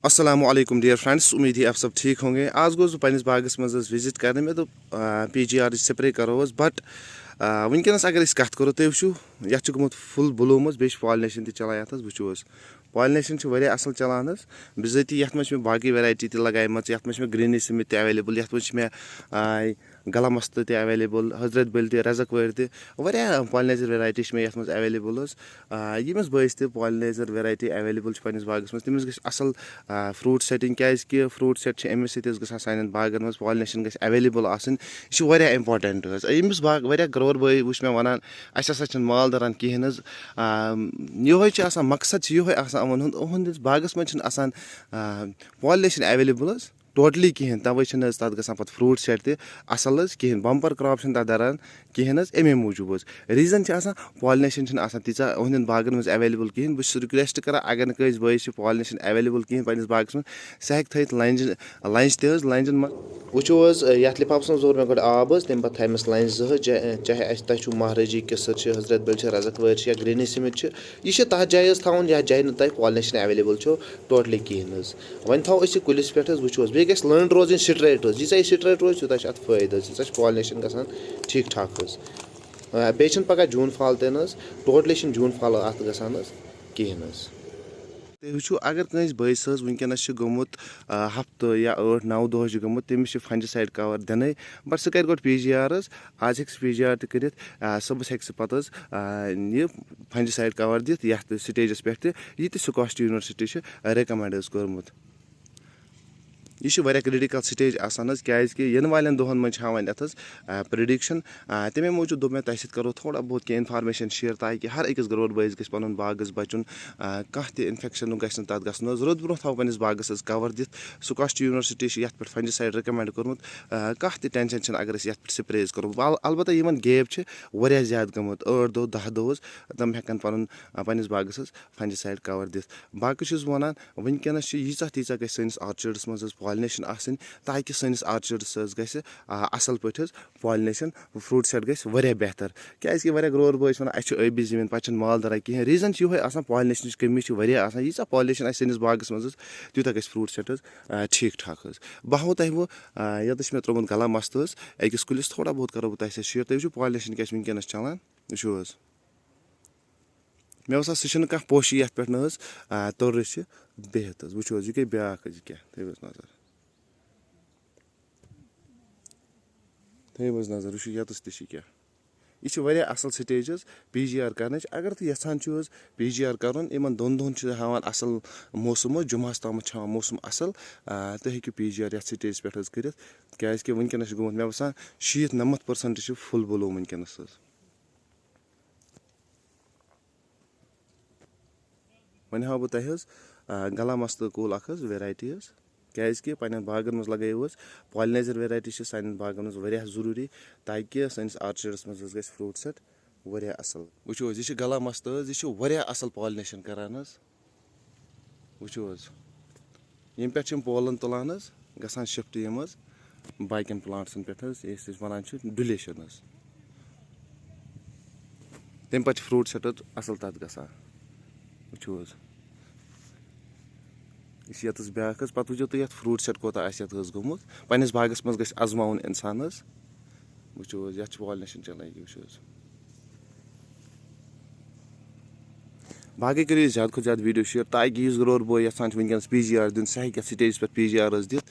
अस्सलामुअलैकुम dear friends, उम्मीद है आप सब ठीक होंगे। आज गोस पन्निस बागस मज विजिट करने में तो PGR स्प्रे करो बट वनकस अगर कत करो तुम वो ये गुत फुल ब्लूमस बे पॉलिनेशन चलान ये वो पॉलिनेशन असल चलान बिजाती ये मे बाकी वेराइटी लगाम ये ग्रीनी स्मिथ अवेलेबल ये मे गलामस्त अवेलेबल हजरत बल रजक वर पॉलिनाइजर वेराइटी मे ये अवेलेबल यमिस बस पॉलिनाइजर वेराइटी अवेलेबल पन्निस बागस मज तमिस गई असल फ्रूट सेटिंग क्या फ्रूट सेट अमिस सा सान बागन मज पॉलिनेशन गई अवेलेबल यह इंपॉर्टेंट अमिस बाग ग्रोवर बई वो मे वन असा माल दरान कहें ये मकसद ये उहंदिस बागस मज पॉलिनेशन अवेलेबल टोटली कहें तवे तक ग फ्रूट सेट तसल कहें बम्पर क्रॉप तक दरान कहें अमे मूजूब रीजन पॉलिनेशन तीचा उहंदन बागन मज अवेलेबल कहें बस रिक्वेस्ट कर अगर नस बस पॉलिनेशन अवेलेबल कहें पन्निस बागस मज सह थत लंज लंजन मज वो ये लिफाफस मज जोर मे गो आब तम पे थमस लंज चाहे तुम महाराजी किसर हजरत बल रजक वर या ग्रीनी स्मिथ यह तथ जाए थवन यथ जाए तुम पॉलिनेशन अवेलेबल टोटली कहें वन थो कुलिस पे वो बे गई लंड रोज स्ट्रेट यीचा स्ट्रेट रोज तूत अत फायदे यीचा पॉलिनेशन ग ठीक ठाक बे पगह जून फॉल तन टोटली जून फॉल अत ग कहें तुम अगर कस बस वनकस गोमुत हफ्त या 8-9 दह गोमुत तमिस फंजिसाइड कवर दिन बट सह कर गो PGR आज हे PGR कर सबस हे पे यह फंजिसाइड कवर दिख ये स्टेजस पे यह स्कॉस्ट यूनिवर्सिटी रिकमेंड कर्मुत यह क्रिटिकल स्टेज क्या वाले दोहन मज हावान अथ प्रिडिक्शन तमे मूजूब दोप मे तुम करो थोड़ा बहुत क्या इन्फॉर्मेशन शेयर ताकि हर अकिस ग्रोवर बस गि पन बागस बचुन कह इन्फेक्शन गि तथ गो रुद ब्रो थो पन्निस बागस कवर दिख स्कॉस्ट यूनिवर्सिटी ये पे फंजिसाइड रिकमेंड कर्मुत कह टेंशन अगर ये स्प्रेज करो अलबत्ता इन गैप वह ज्यादा गमुत 8 दह 10 दह तम हेकन पन्निस बागस फंजिसाइड कवर दिख बाकी वन वनकस यीचा तीचा गई सैनिस आर्चर्ड्स मज पॉलिनेशन आसन ताकि सैनिस आर्चर्ड्स गई असल पे पॉलिनेशन फ्रूट सेट गई बेहतर क्या ग्रोवर बस वन अबी जमीन पे माल दरा कहें रीजन ये पॉलिनेशन कमी यीचा पॉलिनेशन सैनिस बागस मज तूत गई फ्रूट सेट ठीक ठाक बह वो तुम वो ये मे त्रोमुत गला मस्त अकिस कुलिस थोड़ा बहुत करो बह तुम शेयर तुम पॉलिनेशन क्या वनकस चलान वो मे बसा सह कह पोशी ये पे तोर बिहत वो यह गई ब्या क्या नजर थोज नजर वो यतस क्या यह असल स्टेज PGR कर अगर तुम यहान PGR कर इन दोन दोहन हावान असल मौसम जुमास तम हावान मौसम असल तुम हेकू PGR ये स्टेज पे कर क्या वनकस गोमुत मे बसान 70-90% फुल ब्लू वनकस वन हाव बह तुम गला मस्त कूल वेराइटी क्या पन्न बागन मज लगो पॉलिनाइजर वेराइटी सान बागन मज जरूरी ताकि सैनिस आर्चर्ड्स मज गई फ्रूट सेट असल वो यह गला मस्त यह असल पॉलिनेशन करान वो यम पे पोलन तुलान ग शिफ्ट यम बाकिन प्लांट्सन पे वन डुलेशन तम पे फ्रूट सेट असल तथ ग वो यह ब्या पे वो तुम फ्रूट सेट कोता गोमुत पन्निस बागस मज गई आजमाउन इंसान वो ये पॉलिनेशन चलान वो बाकी करो ज़्यादा खुद ज़्यादा वीडियो शेयर ताकि इस ग्रोवर बॉय यहान वनकस PGR दिन सह स्टेज पे PGR दिख